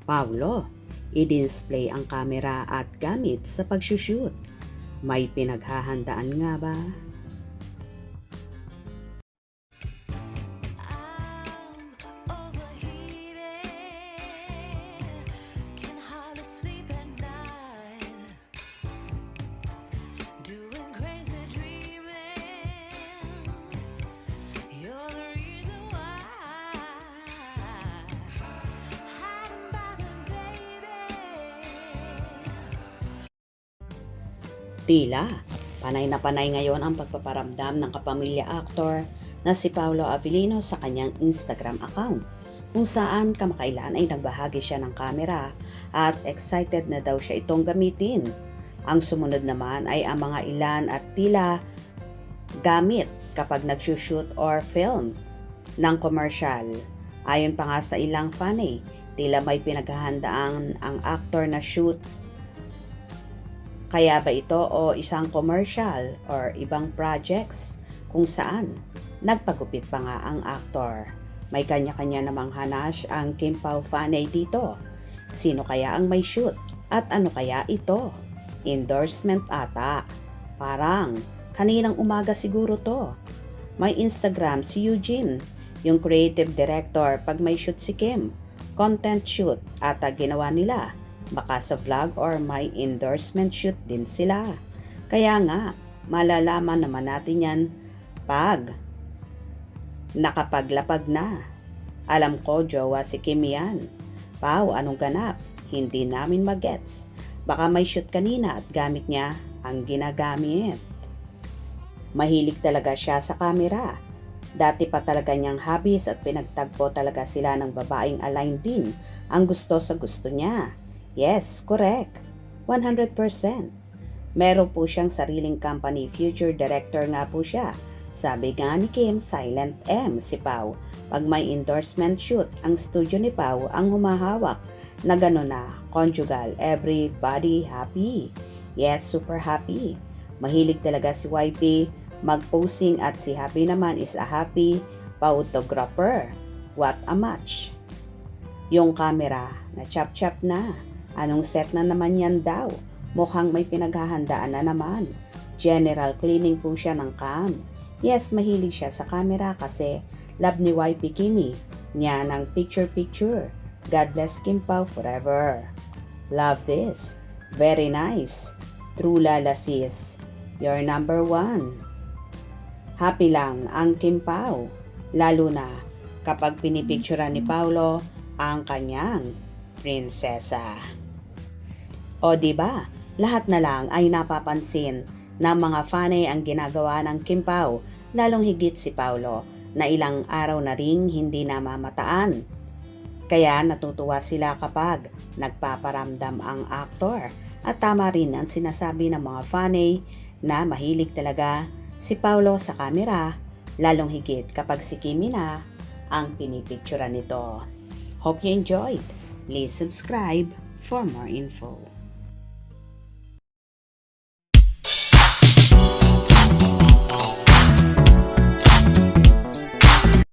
Paulo, i-display ang kamera at gamit sa pagsushoot. May pinaghahandaan nga ba? Tila, panay na panay ngayon ang pagpaparamdam ng kapamilya actor na si Paolo Avellino sa kanyang Instagram account, kung saan kamakailan ay nagbahagi siya ng kamera at excited na daw siya itong gamitin. Ang sumunod naman ay ang mga ilan at tila gamit kapag nagsushoot or film ng commercial. Ayon pa nga sa ilang fanay, tila may pinaghahandaan ang actor na shoot. Kaya ba ito o isang commercial or ibang projects kung saan nagpagupit pa nga ang actor? May kanya-kanya namang hanash ang Kim Pao fanay dito. Sino kaya ang may shoot? At ano kaya ito? Endorsement ata. Parang kaninang umaga siguro to. May Instagram si Eugene, yung creative director pag may shoot si Kim. Content shoot ata ginawa nila. Baka sa vlog or may endorsement shoot din sila. Kaya nga, malalaman naman natin yan pag nakapaglapag na. Alam ko, jowa si Kim yan. Pao, anong ganap? Hindi namin magets. Baka may shoot kanina at gamit niya ang ginagamit. Mahilig talaga siya sa camera. Dati pa talaga niyang hobbies at pinagtagpo talaga sila ng babaeng aligned din ang gusto sa gusto niya. Yes, correct. 100%. Meron po siyang sariling company, future director nga po siya. Sabi nga ni Kim, Silent M si Pao. Pag may endorsement shoot, ang studio ni Pao ang humahawak na gano'n na, conjugal, everybody happy. Yes, super happy. Mahilig talaga si YP mag-posing at si Happy naman is a happy photographer. What a match. Yung camera na chap-chap na. Anong set na naman yan daw? Mukhang may pinaghahandaan na naman. General cleaning po siya ng cam. Yes, mahilig siya sa camera kasi love ni YP Kimi niya ng picture-picture. God bless Kim Pao forever. Love this. Very nice. True Lala sis. You're number one. Happy lang ang Kim Pao. Lalo na kapag pinipicturean ni Paolo ang kanyang prinsesa. O diba, lahat na lang ay napapansin ng mga fanay ang ginagawa ng Kim Pao, lalong higit si Paolo na ilang araw na ring hindi namamataan. Kaya natutuwa sila kapag nagpaparamdam ang aktor at tama rin ang sinasabi ng mga fanay na mahilig talaga si Paolo sa kamera, lalong higit kapag si Kimi na ang pinipicturean nito. Hope you enjoyed. Please subscribe for more info.